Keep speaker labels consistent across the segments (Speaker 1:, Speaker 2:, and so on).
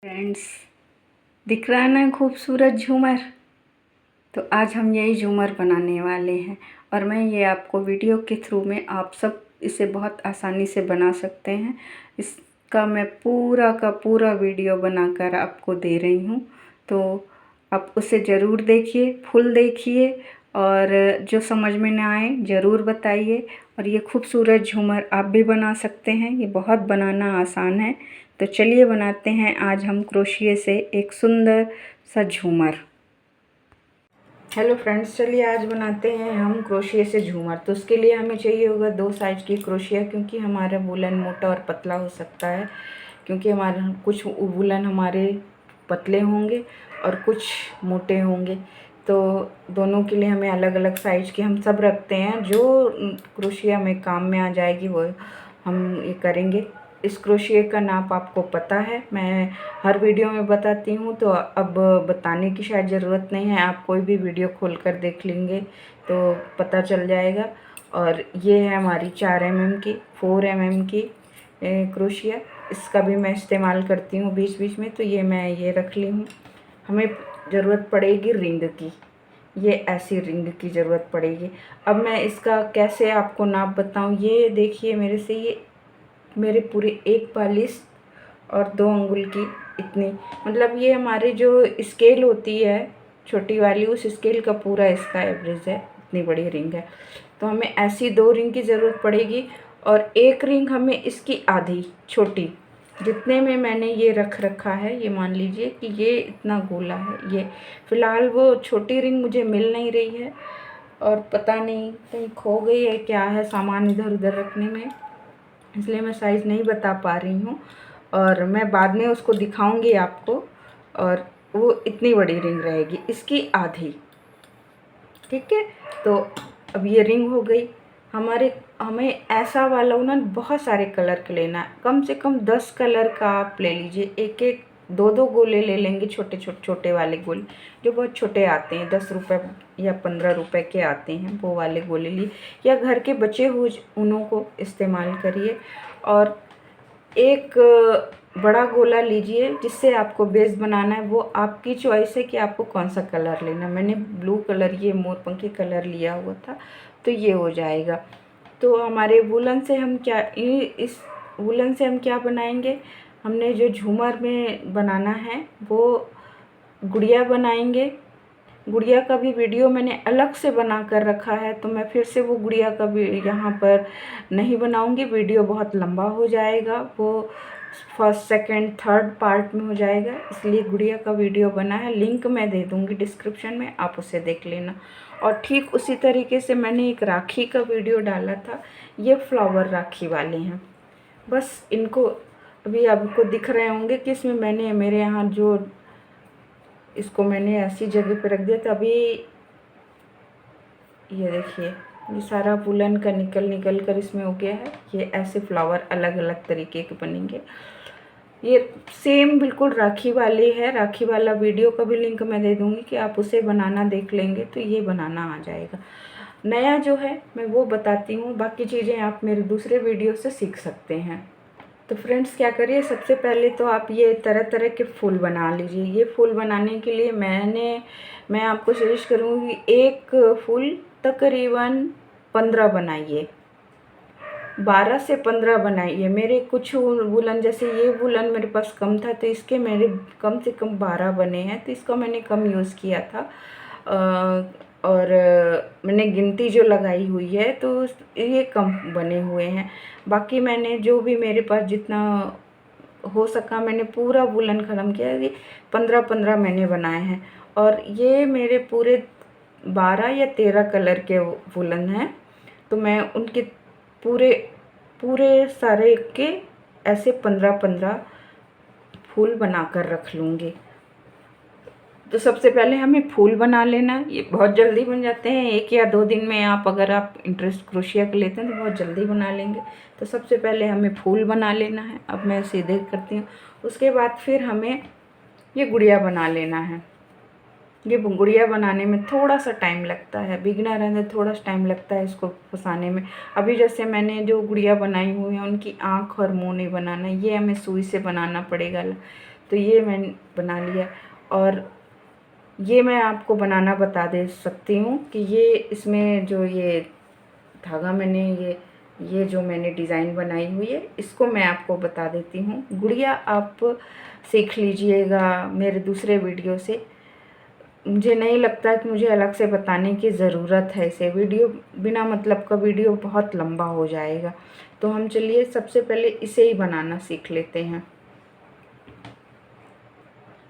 Speaker 1: Friends, दिख रहा है ना खूबसूरत झूमर। तो आज हम यही झूमर बनाने वाले हैं और मैं ये आपको वीडियो के थ्रू में आप सब इसे बहुत आसानी से बना सकते हैं। इसका मैं पूरा का पूरा वीडियो बनाकर आपको दे रही हूँ, तो आप उसे ज़रूर देखिए, फुल देखिए और जो समझ में ना आए ज़रूर बताइए। और ये खूबसूरत झूमर आप भी बना सकते हैं, ये बहुत बनाना आसान है। तो चलिए बनाते हैं आज हम क्रोशिए से एक सुंदर सा झूमर। हेलो फ्रेंड्स, चलिए आज बनाते हैं हम क्रोशिए से झूमर। तो उसके लिए हमें चाहिए होगा 2 साइज की क्रोशिया, क्योंकि हमारा वूलन मोटा और पतला हो सकता है। क्योंकि हमारा कुछ वूलन हमारे पतले होंगे और कुछ मोटे होंगे, तो दोनों के लिए हमें अलग अलग साइज के हम सब रखते हैं। जो क्रोशिया में काम में आ जाएगी वो हम ये करेंगे। इस क्रोशिए का नाप आपको पता है, मैं हर वीडियो में बताती हूँ, तो अब बताने की शायद ज़रूरत नहीं है। आप कोई भी वीडियो खोल कर देख लेंगे तो पता चल जाएगा। और ये है हमारी 4 mm की 4 mm की क्रोशिया। इसका भी मैं इस्तेमाल करती हूँ बीच बीच में, तो ये मैं ये रख ली हूँ। हमें ज़रूरत पड़ेगी रिंग की, ये ऐसी रिंग की ज़रूरत पड़ेगी। अब मैं इसका कैसे आपको नाप बताऊँ, ये देखिए मेरे से, ये मेरे पूरे 1 पालिश और 2 अंगुल की इतनी, मतलब ये हमारी जो स्केल होती है छोटी वाली, उस स्केल का पूरा इसका एवरेज है। इतनी बड़ी रिंग है, तो हमें ऐसी 2 रिंग की ज़रूरत पड़ेगी। और 1 रिंग हमें इसकी आधी छोटी, जितने में मैंने ये रख रखा है, ये मान लीजिए कि ये इतना गोला है। ये फ़िलहाल वो छोटी रिंग मुझे मिल नहीं रही है और पता नहीं कहीं खो गई है क्या है सामान इधर उधर रखने में, इसलिए मैं साइज़ नहीं बता पा रही हूँ। और मैं बाद में उसको दिखाऊंगी आपको। और वो इतनी बड़ी रिंग रहेगी, इसकी आधी, ठीक है। तो अब ये रिंग हो गई हमारे। हमें ऐसा वाला ना बहुत सारे कलर के लेना है, कम से कम 10 कलर का आप ले लीजिए। एक एक 2 गोले ले लेंगे, छोटे छोटे छोटे वाले गोले जो बहुत छोटे आते हैं, 10 रुपये या 15 रुपये के आते हैं, वो वाले गोले लिए, या घर के बचे हुए उन्हों को इस्तेमाल करिए। और एक बड़ा गोला लीजिए जिससे आपको बेस बनाना है। वो आपकी चॉइस है कि आपको कौन सा कलर लेना। मैंने ब्लू कलर, ये मोरपंखी कलर लिया हुआ था, तो ये हो जाएगा। तो हमारे वूलन से हम क्या, इस वूलन से हम क्या बनाएंगे, हमने जो झूमर में बनाना है वो गुड़िया बनाएंगे। गुड़िया का भी वीडियो मैंने अलग से बना कर रखा है, तो मैं फिर से वो गुड़िया का भी यहाँ पर नहीं बनाऊंगी, वीडियो बहुत लंबा हो जाएगा, वो फर्स्ट सेकंड थर्ड पार्ट में हो जाएगा। इसलिए गुड़िया का वीडियो बना है, लिंक मैं दे दूँगी डिस्क्रिप्शन में, आप उसे देख लेना। और ठीक उसी तरीके से मैंने एक राखी का वीडियो डाला था, ये फ्लावर राखी वाले हैं। बस इनको अभी आपको दिख रहे होंगे कि इसमें मैंने, मेरे यहाँ जो, इसको मैंने ऐसी जगह पे रख दिया था। अभी ये देखिए, ये सारा वूलन का निकल कर इसमें हो गया है। ये ऐसे फ्लावर अलग अलग तरीके के बनेंगे। ये सेम बिल्कुल राखी वाली है, राखी वाला वीडियो का भी लिंक मैं दे दूँगी कि आप उसे बनाना देख लेंगे तो ये बनाना आ जाएगा। नया जो है मैं वो बताती हूँ, बाकी चीज़ें आप मेरे दूसरे वीडियो से सीख सकते हैं। तो फ्रेंड्स क्या करिए, सबसे पहले तो आप ये तरह तरह के फूल बना लीजिए। ये फूल बनाने के लिए मैं आपको सजेस्ट करूँगी, एक फूल तकरीबन 15 बनाइए, 12 से 15 बनाइए। मेरे कुछ वूलन, जैसे ये वूलन मेरे पास कम था, तो इसके मेरे कम से कम 12 बने हैं, तो इसका मैंने कम यूज़ किया था। और मैंने गिनती जो लगाई हुई है तो ये कम बने हुए हैं। बाकी मैंने जो भी मेरे पास जितना हो सका मैंने पूरा वूलन ख़त्म किया। ये 15-15 मैंने बनाए हैं, और ये मेरे पूरे 12 या 13 कलर के वूलन हैं। तो मैं उनके पूरे पूरे सारे के ऐसे 15-15 फूल बनाकर रख लूँगी। तो सबसे पहले हमें फूल बना लेना, ये बहुत जल्दी बन जाते हैं, 1 या 2 दिन में आप, अगर आप इंटरेस्ट क्रोशिया के लेते हैं तो बहुत जल्दी बना लेंगे। तो सबसे पहले हमें फूल बना लेना है। अब मैं सीधे करती हूँ। उसके बाद फिर हमें ये गुड़िया बना लेना है। ये गुड़िया बनाने में थोड़ा सा टाइम लगता है, बिगिनर है थोड़ा सा टाइम लगता है इसको फंसाने में। अभी जैसे मैंने जो गुड़िया बनाई हुई है उनकी आँख और मुँह नहीं बनाना, ये हमें सुई से बनाना पड़ेगा। तो ये मैंने बना लिया। और ये मैं आपको बनाना बता दे सकती हूँ कि ये इसमें जो ये धागा मैंने ये जो मैंने डिज़ाइन बनाई हुई है, इसको मैं आपको बता देती हूँ। गुड़िया आप सीख लीजिएगा मेरे दूसरे वीडियो से। मुझे नहीं लगता कि मुझे अलग से बताने की ज़रूरत है। इसे वीडियो बिना मतलब का वीडियो बहुत लंबा हो जाएगा। तो हम चलिए सबसे पहले इसे ही बनाना सीख लेते हैं।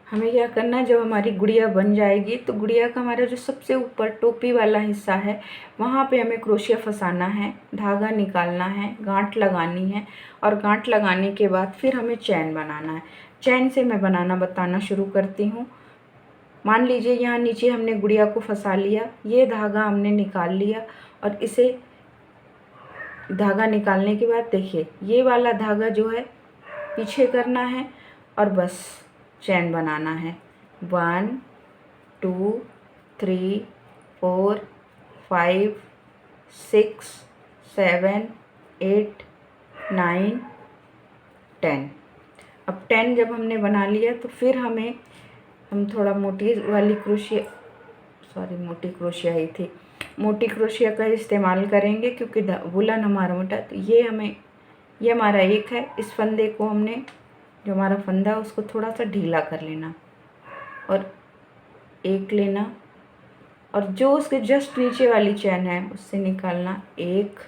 Speaker 1: हमें क्या करना है, जब हमारी गुड़िया बन जाएगी तो गुड़िया का हमारा जो सबसे ऊपर टोपी वाला हिस्सा है वहाँ पे हमें क्रोशिया फंसाना है, धागा निकालना है, गांठ लगानी है और गांठ लगाने के बाद फिर हमें चैन बनाना है। चैन से मैं बनाना बताना शुरू करती हूँ। मान लीजिए यहाँ नीचे हमने गुड़िया को फंसा लिया, ये धागा हमने निकाल लिया और इसे धागा निकालने के बाद देखिए ये वाला धागा जो है पीछे करना है और बस चैन बनाना है। 1 2 3 4 5 6 7 8 9 10। अब 10 जब हमने बना लिया तो फिर हम थोड़ा मोटी वाली मोटी क्रोशिया ही थी, मोटी क्रोशिया का इस्तेमाल करेंगे क्योंकि वुलन हमारा मोटा। तो ये हमारा एक है। इस फंदे को हमने, जो हमारा फंदा उसको थोड़ा सा ढीला कर लेना और एक लेना और जो उसके जस्ट नीचे वाली चैन है उससे निकालना 1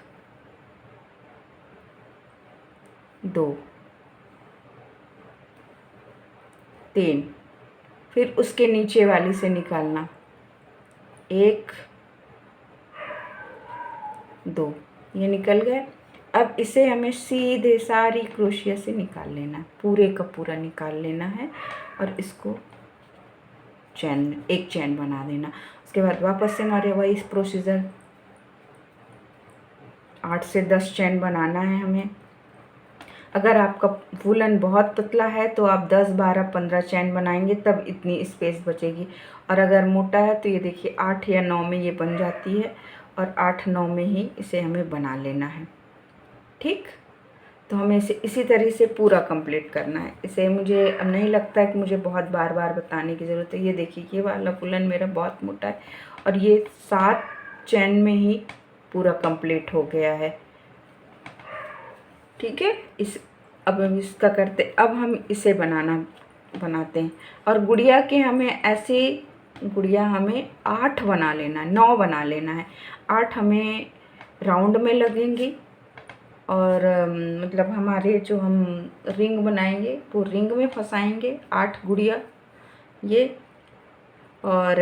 Speaker 1: 2 3, फिर उसके नीचे वाली से निकालना 1 2, ये निकल गए। अब इसे हमें सीधे सारी क्रोशिया से निकाल लेना है, पूरे का पूरा निकाल लेना है और इसको एक चैन बना देना। उसके बाद वापस से हमारे वही प्रोसीजर 8 से 10 चैन बनाना है हमें। अगर आपका वुलन बहुत पतला है तो आप 10 12 15 चैन बनाएंगे, तब इतनी स्पेस बचेगी। और अगर मोटा है तो ये देखिए 8 या 9 में ये बन जाती है और 8 9 में ही इसे हमें बना लेना है। ठीक, तो हमें इसे इसी तरह से पूरा कंप्लीट करना है। इसे मुझे अब नहीं लगता कि मुझे बहुत बार बार बताने की ज़रूरत है। ये देखिए ये वाला वुलन मेरा बहुत मोटा है और ये 7 चैन में ही पूरा कंप्लीट हो गया है। ठीक है, अब हम इसका करते, अब हम इसे बनाते हैं। और गुड़िया के हमें ऐसे गुड़िया हमें 8 बना लेना है, 9 बना लेना है। 8 हमें राउंड में लगेंगी और मतलब हमारे जो हम रिंग बनाएंगे वो रिंग में फंसाएंगे 8 गुड़िया ये, और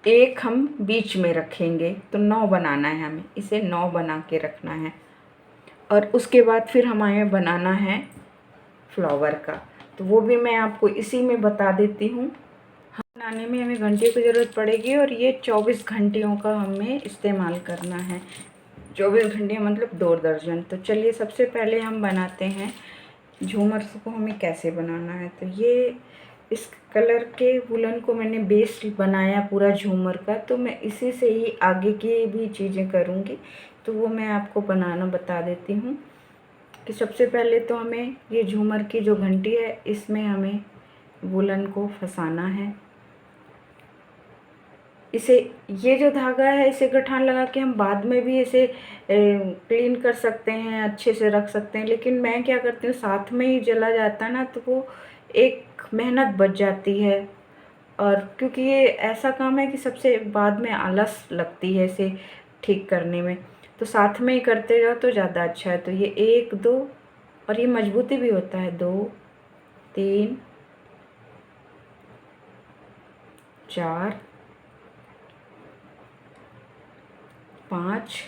Speaker 1: एक हम बीच में रखेंगे। तो 9 बनाना है हमें, इसे 9 बना के रखना है। और उसके बाद फिर हमें बनाना है फ्लावर का, तो वो भी मैं आपको इसी में बता देती हूँ। बनाने में हमें घंटियों की ज़रूरत पड़ेगी और ये 24 घंटियों का हमें इस्तेमाल करना है। 24 घंटियाँ मतलब 2 दर्जन। तो चलिए सबसे पहले हम बनाते हैं झूमर को हमें कैसे बनाना है। तो ये इस कलर के वुलन को मैंने बेस बनाया पूरा झूमर का, तो मैं इसी से ही आगे की भी चीज़ें करूँगी। तो वो मैं आपको बनाना बता देती हूँ कि सबसे पहले तो हमें ये झूमर की जो घंटी है इसमें हमें वुलन को फंसाना है। इसे, ये जो धागा है इसे गठान लगा के हम बाद में भी इसे क्लीन कर सकते हैं, अच्छे से रख सकते हैं। लेकिन मैं क्या करती हूँ, साथ में ही जला जाता ना तो वो एक मेहनत बच जाती है। और क्योंकि ये ऐसा काम है कि सबसे बाद में आलस लगती है इसे ठीक करने में, तो साथ में ही करते जाओ तो ज़्यादा अच्छा है। तो ये 1 2 और ये मजबूती भी होता है, 2 3 4 5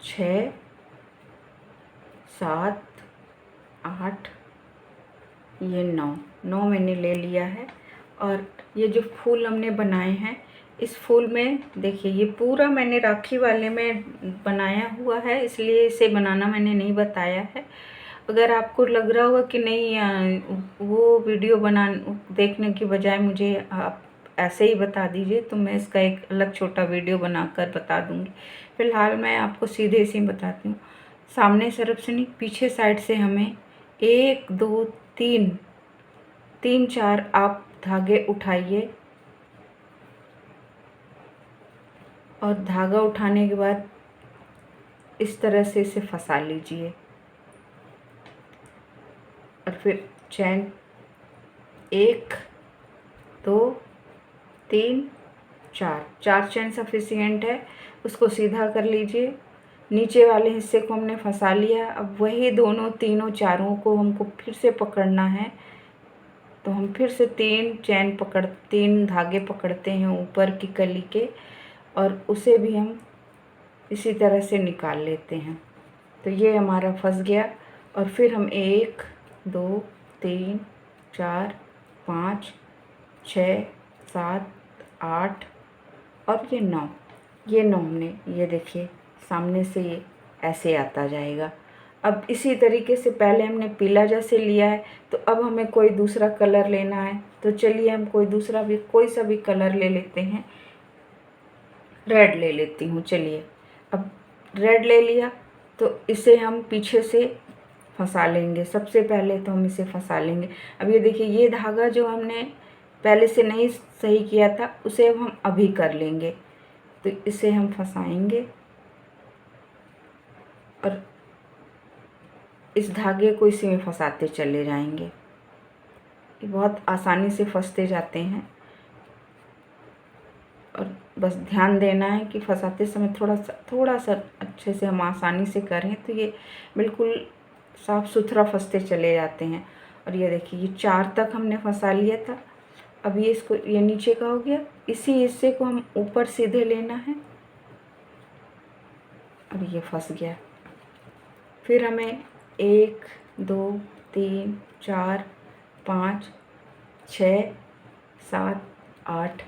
Speaker 1: 6 7 8, ये 9 मैंने ले लिया है। और ये जो फूल हमने बनाए हैं, इस फूल में देखिए ये पूरा मैंने राखी वाले में बनाया हुआ है, इसलिए इसे बनाना मैंने नहीं बताया है। अगर आपको लग रहा होगा कि नहीं वो वीडियो देखने की बजाय मुझे आप ऐसे ही बता दीजिए, तो मैं इसका एक अलग छोटा वीडियो बनाकर बता दूँगी। फ़िलहाल मैं आपको सीधे से बताती हूँ। सामने तरफ से नहीं, पीछे साइड से हमें 1 2 3 3 4 आप धागे उठाइए और धागा उठाने के बाद इस तरह से इसे फंसा लीजिए और फिर चैन 1 2 3 4 चैन सफिशिएंट है। उसको सीधा कर लीजिए। नीचे वाले हिस्से को हमने फंसा लिया। अब वही दोनों तीनों चारों को हमको फिर से पकड़ना है। तो हम फिर से 3 धागे पकड़ते हैं ऊपर की कली के और उसे भी हम इसी तरह से निकाल लेते हैं। तो ये हमारा फंस गया। और फिर हम 1 2 3 4 5 6 7 8 और ये 9 हमने, ये देखिए सामने से ये ऐसे आता जाएगा। अब इसी तरीके से पहले हमने पीला जैसे लिया है, तो अब हमें कोई दूसरा कलर लेना है। तो चलिए हम कोई सा भी कलर ले लेते हैं। रेड ले लेती हूँ। चलिए अब रेड ले लिया तो इसे हम पीछे से फंसा लेंगे। सबसे पहले तो हम इसे फंसा लेंगे। अब ये देखिए, ये धागा जो हमने पहले से नहीं सही किया था उसे अब हम अभी कर लेंगे। तो इसे हम फंसाएंगे और इस धागे को इसी में फंसाते चले जाएंगे। ये बहुत आसानी से फंसते जाते हैं और बस ध्यान देना है कि फंसाते समय थोड़ा सा अच्छे से हम आसानी से करें तो ये बिल्कुल साफ़ सुथरा फंसते चले जाते हैं। और ये देखिए, ये 4 तक हमने फंसा लिया था। अब ये नीचे का हो गया। इसी हिस्से को हम ऊपर सीधे लेना है और ये फंस गया। फिर हमें 1 2 3 4 5 6 7 8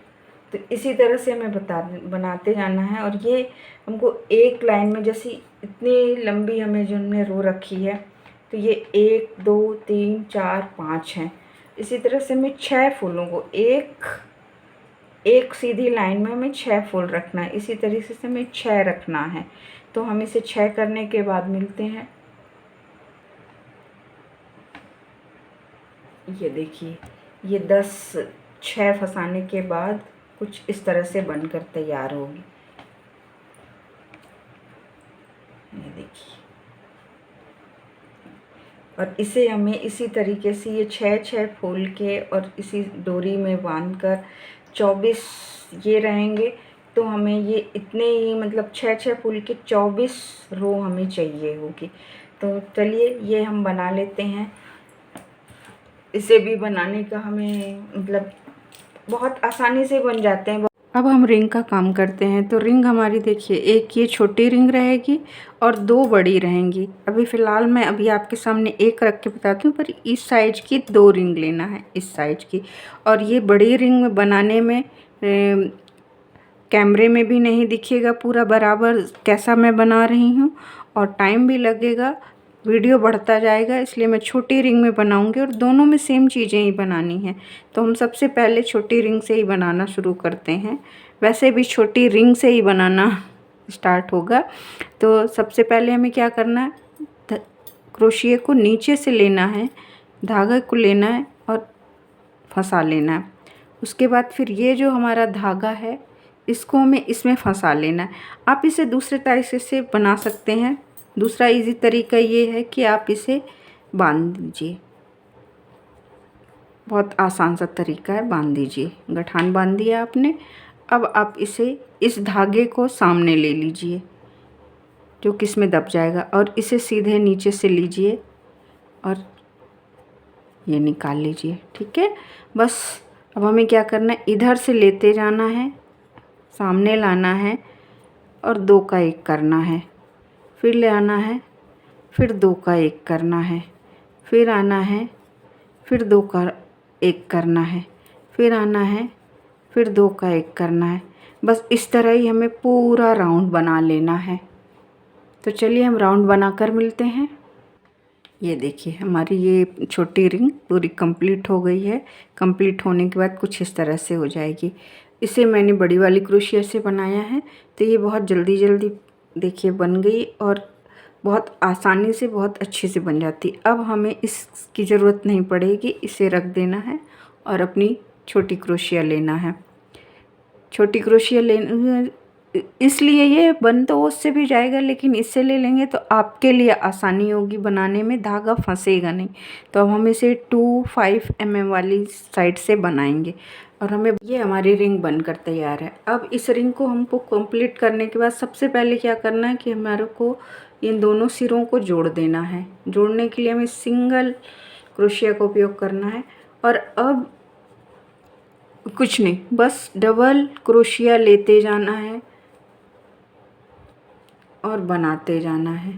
Speaker 1: तो इसी तरह से हमें बनाते जाना है। और ये हमको एक लाइन में, जैसी इतनी लंबी हमें जो हमने रो रखी है, तो ये 1 2 3 4 5 हैं। इसी तरह से हमें 6 फूलों को एक सीधी लाइन में हमें 6 फूल रखना है। इसी तरीके से हमें 6 रखना है। तो हम इसे 6 करने के बाद मिलते हैं। ये देखिए, ये 6 फंसाने के बाद कुछ इस तरह से बनकर तैयार होगी। ये देखिए, और इसे हमें इसी तरीके से ये 6 फूल के और इसी डोरी में बांधकर 24 ये रहेंगे। तो हमें ये इतने ही, मतलब 6 फूल के 24 रो हमें चाहिए होगी। तो चलिए ये हम बना लेते हैं। इसे भी बनाने का हमें मतलब बहुत आसानी से बन जाते हैं। अब हम रिंग का काम करते हैं। तो रिंग हमारी देखिए, एक ये छोटी रिंग रहेगी और 2 बड़ी रहेंगी। अभी फ़िलहाल मैं आपके सामने एक रख के बताती हूँ, पर इस साइज की 2 रिंग लेना है, इस साइज की। और ये बड़ी रिंग में बनाने में कैमरे में भी नहीं दिखेगा पूरा बराबर कैसा मैं बना रही हूँ, और टाइम भी लगेगा, वीडियो बढ़ता जाएगा। इसलिए मैं छोटी रिंग में बनाऊंगी और दोनों में सेम चीज़ें ही बनानी हैं। तो हम सबसे पहले छोटी रिंग से ही बनाना शुरू करते हैं। वैसे भी छोटी रिंग से ही बनाना स्टार्ट होगा। तो सबसे पहले हमें क्या करना है, क्रोशिए को नीचे से लेना है, धागे को लेना है और फंसा लेना है। उसके बाद फिर ये जो हमारा धागा है इसको हमें इसमें फंसा लेना है। आप इसे दूसरे तरीके से बना सकते हैं। दूसरा इजी तरीका ये है कि आप इसे बांध दीजिए। बहुत आसान सा तरीका है, बांध दीजिए। गठान बांध दिया आपने। अब आप इस धागे को सामने ले लीजिए जो कि इसमें दब जाएगा, और इसे सीधे नीचे से लीजिए और ये निकाल लीजिए। ठीक है, बस अब हमें क्या करना है, इधर से लेते जाना है, सामने लाना है और 2 का 1 करना है, फिर ले आना है, फिर 2 का 1 करना है, फिर आना है, फिर 2 का 1 करना है, फिर आना है, फिर 2 का 1 करना है। बस इस तरह ही हमें पूरा राउंड बना लेना है। तो चलिए हम राउंड बनाकर मिलते हैं। ये देखिए, हमारी ये छोटी रिंग पूरी कंप्लीट हो गई है। कंप्लीट होने के बाद कुछ इस तरह से हो जाएगी। इसे मैंने बड़ी वाली क्रोशिया से बनाया है, तो ये बहुत जल्दी देखिए बन गई और बहुत आसानी से बहुत अच्छे से बन जाती। अब हमें इसकी ज़रूरत नहीं पड़ेगी, इसे रख देना है और अपनी छोटी क्रोशिया लेना है। छोटी क्रोशिया लेना इसलिए ये बन तो उससे भी जाएगा, लेकिन इससे ले लेंगे तो आपके लिए आसानी होगी बनाने में, धागा फंसेगा नहीं। तो अब हम इसे 2-5 mm वाली साइड से बनाएंगे और हमें ये हमारी रिंग बनकर तैयार है। अब इस रिंग को हमको कंप्लीट करने के बाद सबसे पहले क्या करना है कि हमारे को इन दोनों सिरों को जोड़ देना है। जोड़ने के लिए हमें सिंगल क्रोशिया का उपयोग करना है और अब कुछ नहीं, बस डबल क्रोशिया लेते जाना है और बनाते जाना है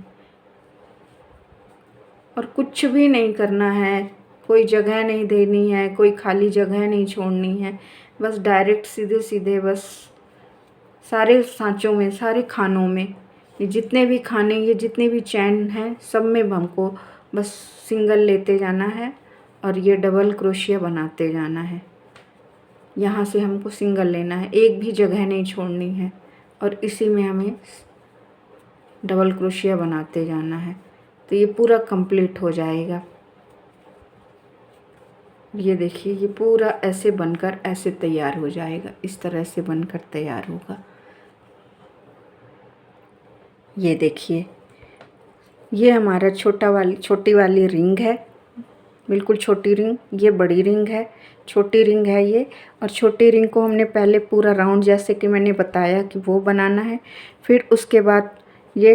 Speaker 1: और कुछ भी नहीं करना है, कोई जगह नहीं देनी है, कोई खाली जगह नहीं छोड़नी है। बस डायरेक्ट सीधे सीधे बस सारे सांचों में, सारे खानों में, ये जितने भी खाने, ये जितने भी चैन हैं, सब में हमको बस सिंगल लेते जाना है और ये डबल क्रोशिया बनाते जाना है। यहाँ से हमको सिंगल लेना है, एक भी जगह नहीं छोड़नी है और इसी में हमें डबल क्रोशिया बनाते जाना है। तो ये पूरा कंप्लीट हो जाएगा। ये देखिए, ये पूरा ऐसे बनकर ऐसे तैयार हो जाएगा, इस तरह से बनकर तैयार होगा। ये देखिए, ये हमारा छोटी वाली रिंग है, बिल्कुल छोटी रिंग। ये बड़ी रिंग है, छोटी रिंग है ये। और छोटी रिंग को हमने पहले पूरा राउंड, जैसे कि मैंने बताया कि वो बनाना है। फिर उसके बाद ये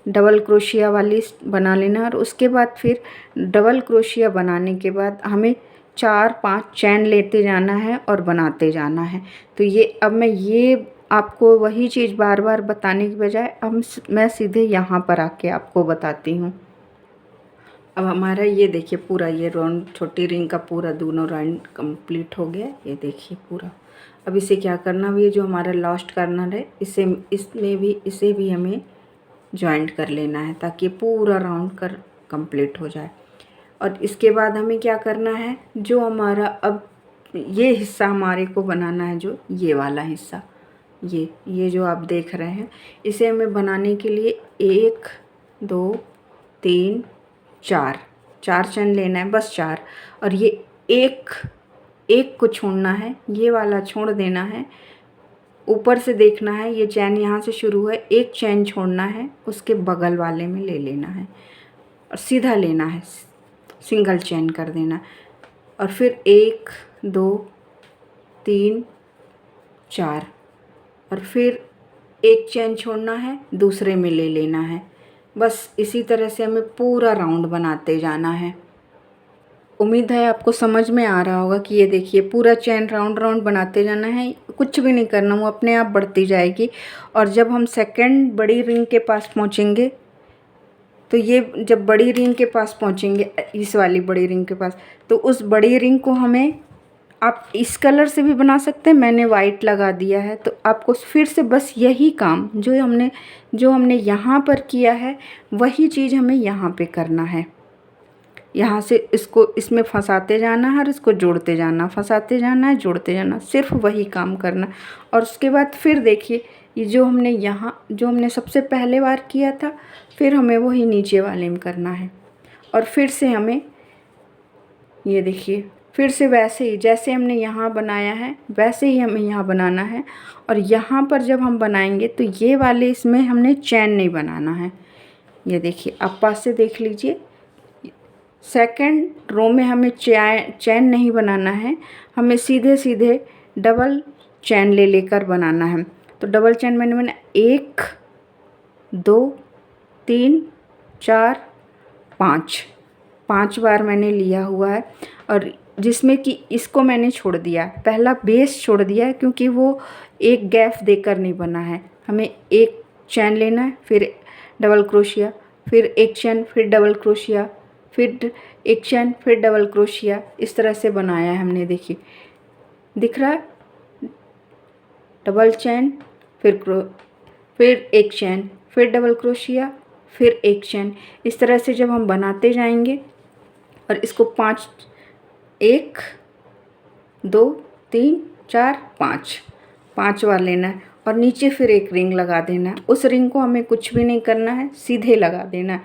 Speaker 1: डबल क्रोशिया वाली बना लेना और उसके बाद फिर डबल क्रोशिया बनाने के बाद हमें 4-5 चैन लेते जाना है और बनाते जाना है। तो ये अब मैं ये आपको वही चीज़ बार बार बताने की बजाय अब मैं सीधे यहाँ पर आके आपको बताती हूँ। अब हमारा ये देखिए पूरा ये राउंड, छोटी रिंग का पूरा दोनों राउंड कंप्लीट हो गया। ये देखिए पूरा। अब इसे क्या करना, ये जो हमारा लास्ट कॉर्नर है, इसे भी हमें जॉइंट कर लेना है ताकि पूरा राउंड कर कंप्लीट हो जाए। और इसके बाद हमें क्या करना है, जो हमारा अब ये हिस्सा हमारे को बनाना है, जो ये वाला हिस्सा, ये जो आप देख रहे हैं, इसे हमें बनाने के लिए 1 2 3 4 चैन लेना है, बस 4। और ये एक को छोड़ना है, ये वाला छोड़ देना है। ऊपर से देखना है, ये चैन यहाँ से शुरू है, एक चैन छोड़ना है, उसके बगल वाले में ले लेना है और सीधा लेना है, सिंगल चैन कर देना। और फिर 1 2 3 4 और फिर एक चैन छोड़ना है, दूसरे में ले लेना है। बस इसी तरह से हमें पूरा राउंड बनाते जाना है। उम्मीद है आपको समझ में आ रहा होगा कि ये देखिए पूरा चैन राउंड बनाते जाना है, कुछ भी नहीं करना, वो अपने आप बढ़ती जाएगी। और जब हम सेकंड बड़ी रिंग के पास पहुँचेंगे, तो ये जब बड़ी रिंग के पास पहुँचेंगे, इस वाली बड़ी रिंग के पास, तो उस बड़ी रिंग को हमें, आप इस कलर से भी बना सकते हैं, मैंने वाइट लगा दिया है। तो आपको फिर से बस यही काम जो हमने यहाँ पर किया है, वही चीज़ हमें यहाँ पे करना है। यहाँ से इसको इसमें फंसाते जाना है और इसको जोड़ते जाना, फंसाते जाना है, जोड़ते जाना, सिर्फ वही काम करना। और उसके बाद फिर देखिए, ये जो हमने सबसे पहले बार किया था, फिर हमें वही नीचे वाले में करना है। और फिर से हमें, ये देखिए, फिर से वैसे ही जैसे हमने यहाँ बनाया है, वैसे ही हमें यहाँ बनाना है। और यहाँ पर जब हम बनाएंगे तो ये वाले इसमें हमने चैन नहीं बनाना है। ये देखिए, आप पास से देख लीजिए, सेकंड रो में हमें चैन नहीं बनाना है, हमें सीधे सीधे डबल चैन लेकर बनाना है। तो डबल चैन मैंने 1 2 3 4 5 बार मैंने लिया हुआ है। और जिसमें कि इसको मैंने छोड़ दिया, पहला बेस छोड़ दिया है, क्योंकि वो एक गैप देकर नहीं बना है। हमें एक चैन लेना है, फिर डबल क्रोशिया, फिर एक चैन, फिर डबल क्रोशिया, फिर एक चैन, फिर डबल क्रोशिया, इस तरह से बनाया है हमने। देखिए, दिख रहा है, डबल चैन, फिर एक चैन, फिर डबल क्रोशिया, फिर एक चैन। इस तरह से जब हम बनाते जाएंगे, और इसको 1 2 3 4 5 बार लेना है। और नीचे फिर एक रिंग लगा देना है। उस रिंग को हमें कुछ भी नहीं करना है, सीधे लगा देना है।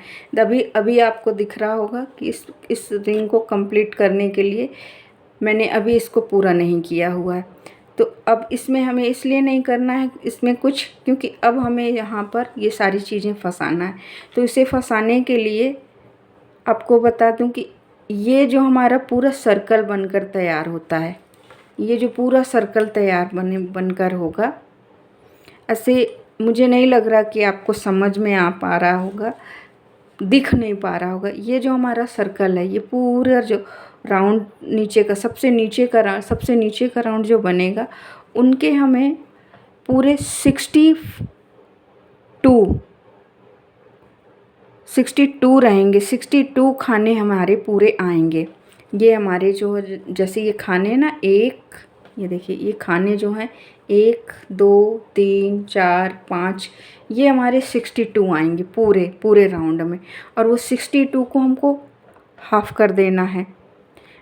Speaker 1: अभी आपको दिख रहा होगा कि इस रिंग को कंप्लीट करने के लिए मैंने अभी इसको पूरा नहीं किया हुआ है। तो अब इसमें हमें इसलिए नहीं करना है इसमें कुछ, क्योंकि अब हमें यहाँ पर ये सारी चीज़ें फंसाना है। तो इसे फंसाने के लिए आपको बता दूं कि ये जो हमारा पूरा सर्कल बनकर तैयार होता है, ये जो पूरा सर्कल तैयार बनकर होगा, ऐसे मुझे नहीं लग रहा कि आपको समझ में आ पा रहा होगा, दिख नहीं पा रहा होगा। ये जो हमारा सर्कल है, ये पूरा जो राउंड नीचे का सबसे नीचे का राउंड जो बनेगा, उनके हमें पूरे 62 रहेंगे। 62 खाने हमारे पूरे आएंगे। ये हमारे जो जैसे ये खाने ना, ये देखिए ये खाने जो हैं 1 2 3 4 5, ये हमारे 62 आएंगे पूरे राउंड में। और वो 62 को हमको हाफ़ कर देना है।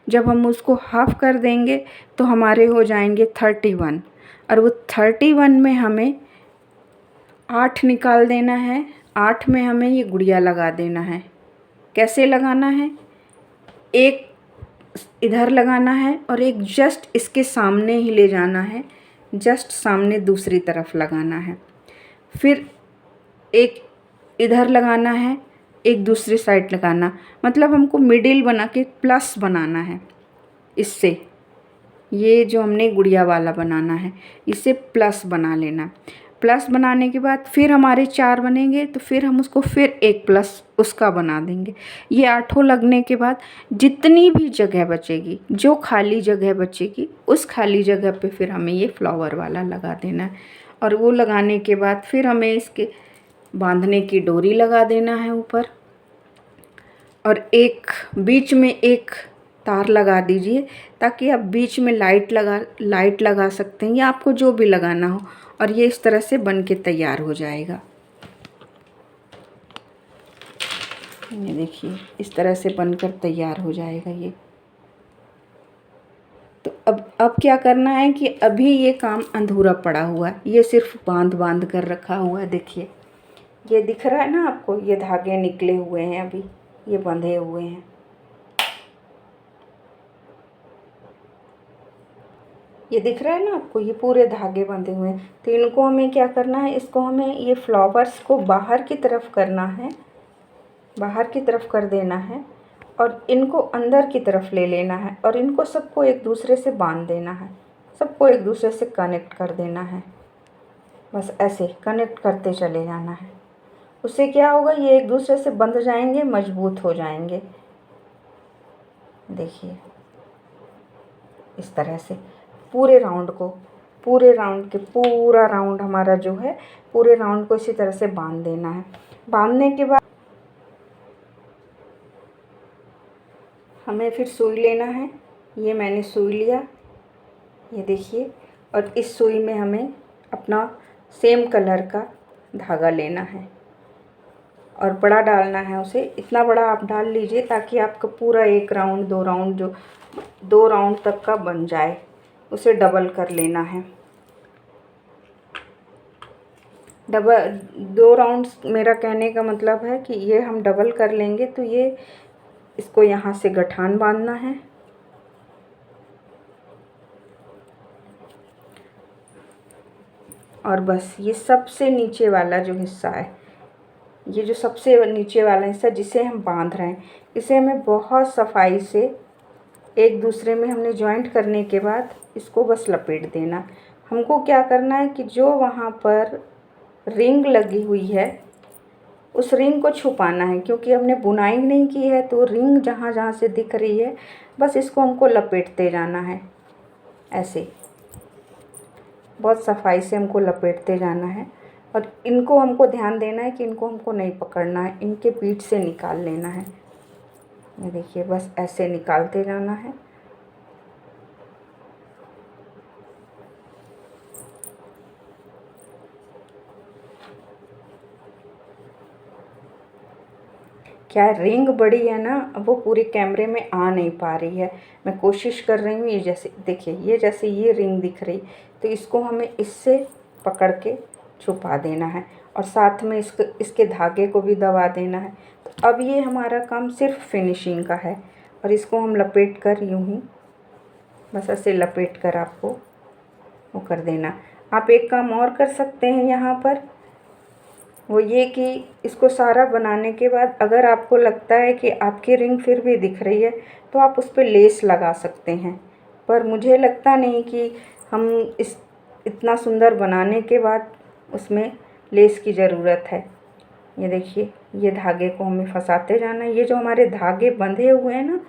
Speaker 1: जब हम उसको हाफ़ कर देंगे तो हमारे हो जाएंगे 31, और वो 31 में हमें 8 निकाल देना है। 8 में हमें ये गुड़िया लगा देना है। कैसे लगाना है? एक इधर लगाना है और एक जस्ट इसके सामने ही ले जाना है, जस्ट सामने दूसरी तरफ लगाना है। फिर एक इधर लगाना है, एक दूसरी साइड लगाना, मतलब हमको मिडिल बना के प्लस बनाना है। इससे ये जो हमने गुड़िया वाला बनाना है, इसे प्लस बना लेना। प्लस बनाने के बाद फिर हमारे 4 बनेंगे, तो फिर हम उसको फिर एक प्लस उसका बना देंगे। ये 8 लगने के बाद जितनी भी जगह बचेगी, जो खाली जगह बचेगी, उस खाली जगह पे फिर हमें ये फ्लावर वाला लगा देना है। और वो लगाने के बाद फिर हमें इसके बांधने की डोरी लगा देना है ऊपर, और एक बीच में एक तार लगा दीजिए, ताकि आप बीच में लाइट लगा सकते हैं, या आपको जो भी लगाना हो। और ये इस तरह से बन के तैयार हो जाएगा। ये देखिए इस तरह से बनकर तैयार हो जाएगा ये। तो अब क्या करना है कि अभी ये काम अधूरा पड़ा हुआ है, ये सिर्फ बांध कर रखा हुआ है। देखिए ये दिख रहा है ना आपको, ये धागे निकले हुए हैं, अभी ये बंधे हुए हैं। ये दिख रहा है ना आपको, ये पूरे धागे बंधे हुए हैं। तो इनको हमें क्या करना है, इसको हमें ये फ्लावर्स को बाहर की तरफ करना है, बाहर की तरफ कर देना है, और इनको अंदर की तरफ ले लेना है, और इनको सबको एक दूसरे से बांध देना है, सबको एक दूसरे से कनेक्ट कर देना है। बस ऐसे कनेक्ट करते चले जाना है। उससे क्या होगा, ये एक दूसरे से बंध जाएंगे, मजबूत हो जाएंगे। देखिए इस तरह से पूरे राउंड के पूरा राउंड हमारा जो है, पूरे राउंड को इसी तरह से बांध देना है। बांधने के बाद हमें फिर सुई लेना है। ये मैंने सुई लिया, ये देखिए, और इस सुई में हमें अपना सेम कलर का धागा लेना है और बड़ा डालना है उसे। इतना बड़ा आप डाल लीजिए ताकि आपका पूरा 1 राउंड 2 राउंड जो 2 राउंड तक का बन जाए। उसे डबल कर लेना है। 2 राउंड्स, मेरा कहने का मतलब है कि ये हम डबल कर लेंगे, तो ये इसको यहाँ से गठान बांधना है, और बस ये सबसे नीचे वाला जो हिस्सा है, ये जो सबसे नीचे वाला हिस्सा जिसे हम बांध रहे हैं, इसे हमें बहुत सफाई से एक दूसरे में हमने जॉइंट करने के बाद इसको बस लपेट देना। हमको क्या करना है कि जो वहाँ पर रिंग लगी हुई है, उस रिंग को छुपाना है, क्योंकि हमने बुनाई नहीं की है, तो रिंग जहाँ जहाँ से दिख रही है, बस इसको हमको लपेटते जाना है। ऐसे बहुत सफाई से हमको लपेटते जाना है। और इनको हमको ध्यान देना है कि इनको हमको नहीं पकड़ना है, इनके पीठ से निकाल लेना है। ये देखिए बस ऐसे निकालते जाना है। क्या रिंग बड़ी है ना, वो पूरे कैमरे में आ नहीं पा रही है, मैं कोशिश कर रही हूँ। ये जैसे देखिए, ये जैसे ये रिंग दिख रही, तो इसको हमें इससे पकड़ के छुपा देना है और साथ में इसके धागे को भी दबा देना है। तो अब ये हमारा काम सिर्फ फिनिशिंग का है और इसको हम लपेट कर यूँ ही बस ऐसे लपेट कर आपको वो कर देना। आप एक काम और कर सकते हैं यहाँ पर, वो ये कि इसको सारा बनाने के बाद अगर आपको लगता है कि आपकी रिंग फिर भी दिख रही है तो आप उस पर लेस लगा सकते हैं, पर मुझे लगता नहीं कि हम इस इतना सुंदर बनाने के बाद उसमें लेस की ज़रूरत है। ये देखिए, ये धागे को हमें फंसाते जाना है। ये जो हमारे धागे बंधे हुए हैं ना,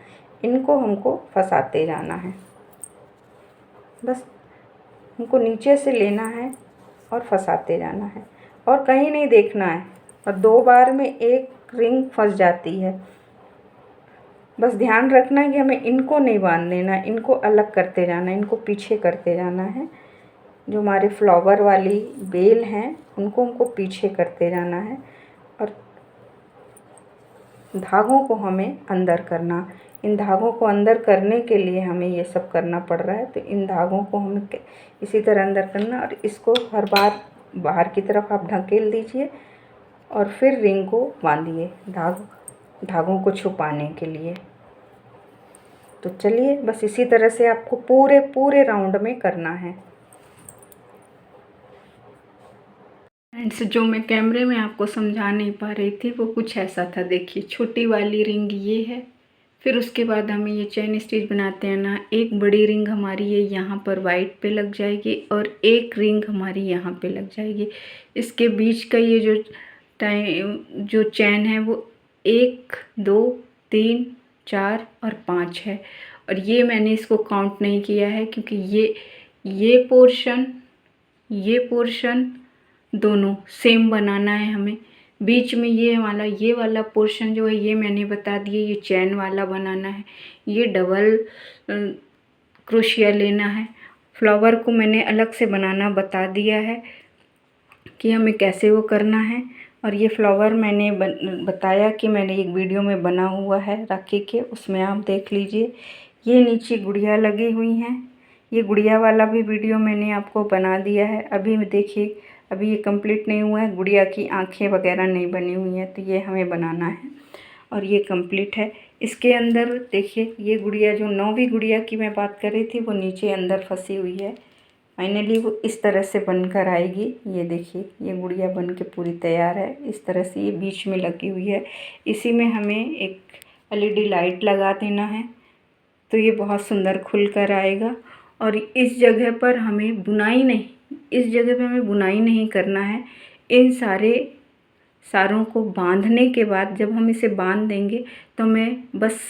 Speaker 1: इनको हमको फंसाते जाना है। बस हमको नीचे से लेना है और फंसाते जाना है और कहीं नहीं देखना है। और 2 बार में एक रिंग फंस जाती है। बस ध्यान रखना है कि हमें इनको नहीं बांध देना, इनको अलग करते जाना है, इनको पीछे करते जाना है। जो हमारे फ्लावर वाली बेल हैं उनको हमको पीछे करते जाना है और धागों को हमें अंदर करना। इन धागों को अंदर करने के लिए हमें ये सब करना पड़ रहा है। तो इन धागों को हमें इसी तरह अंदर करना और इसको हर बार बाहर की तरफ आप ढकेल दीजिए और फिर रिंग को बांधिए धागों को छुपाने के लिए। तो चलिए, बस इसी तरह से आपको पूरे राउंड में करना है। फ्रेंड्स, जो मैं कैमरे में आपको समझा नहीं पा रही थी वो कुछ ऐसा था। देखिए, छोटी वाली रिंग ये है, फिर उसके बाद हमें ये चेन स्टिच बनाते हैं ना, एक बड़ी रिंग हमारी ये यहाँ पर वाइट पे लग जाएगी और एक रिंग हमारी यहाँ पे लग जाएगी। इसके बीच का ये जो चैन है वो 1 2 3 4 और 5 है। और ये मैंने इसको काउंट नहीं किया है क्योंकि ये पोर्शन दोनों सेम बनाना है हमें। बीच में ये वाला पोर्शन जो है ये मैंने बता दिया, ये चैन वाला बनाना है। ये डबल क्रोशिया लेना है। फ्लावर को मैंने अलग से बनाना बता दिया है कि हमें कैसे वो करना है। और ये फ्लावर मैंने बताया कि मैंने एक वीडियो में बना हुआ है राखी के, उसमें आप देख लीजिए। ये नीचे गुड़िया लगी हुई हैं, ये गुड़िया वाला भी वीडियो मैंने आपको बना दिया है। अभी देखिए, अभी ये कंप्लीट नहीं हुआ है, गुड़िया की आंखें वगैरह नहीं बनी हुई हैं, तो ये हमें बनाना है और ये कंप्लीट है। इसके अंदर देखिए, ये गुड़िया जो 9वीं गुड़िया की मैं बात कर रही थी वो नीचे अंदर फंसी हुई है। फाइनली वो इस तरह से बनकर आएगी। ये देखिए, ये गुड़िया बन के पूरी तैयार है। इस तरह से ये बीच में लगी हुई है। इसी में हमें एक LED लाइट लगा देना है तो ये बहुत सुंदर खुल कर आएगा। और इस जगह पर हमें बुनाई नहीं करना है। इन सारों को बांधने के बाद जब हम इसे बांध देंगे तो हमें बस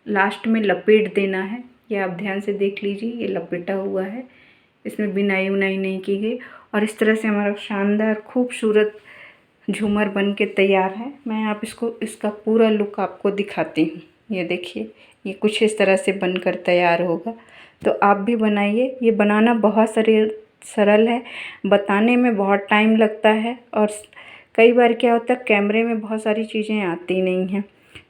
Speaker 1: लास्ट में लपेट देना है। ये आप ध्यान से देख लीजिए, ये लपेटा हुआ है, इसमें बिनाई उनाई नहीं की गई। और इस तरह से हमारा शानदार खूबसूरत झूमर बन के तैयार है। मैं इसका पूरा लुक आपको दिखाती हूँ। ये देखिए, ये कुछ इस तरह से बनकर तैयार होगा। तो आप भी बनाइए। ये बनाना बहुत सरल है, बताने में बहुत टाइम लगता है और कई बार क्या होता है कैमरे में बहुत सारी चीज़ें आती नहीं हैं,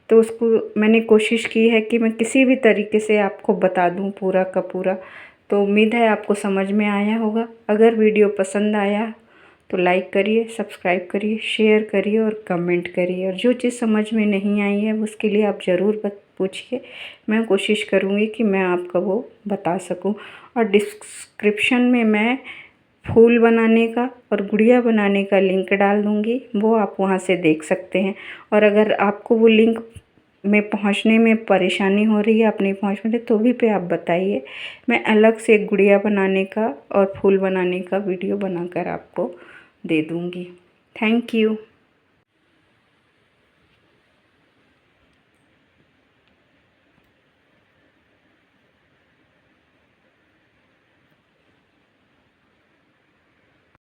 Speaker 1: तो उसको मैंने कोशिश की है कि मैं किसी भी तरीके से आपको बता दूं पूरा का पूरा। तो उम्मीद है आपको समझ में आया होगा। अगर वीडियो पसंद आया तो लाइक करिए, सब्सक्राइब करिए, शेयर करिए और कमेंट करिए। और जो चीज़ समझ में नहीं आई है उसके लिए आप ज़रूर पूछिए, मैं कोशिश करूँगी कि मैं आपको वो बता सकूँ। और डिस्क्रिप्शन में मैं फूल बनाने का और गुड़िया बनाने का लिंक डाल दूँगी, वो आप वहाँ से देख सकते हैं। और अगर आपको वो लिंक में पहुँचने में परेशानी हो रही है, आप नहीं पहुँच पा रहे, तो भी पे आप बताइए, मैं अलग से एक गुड़िया बनाने का और फूल बनाने का वीडियो बनाकर आपको दे दूँगी। Thank you.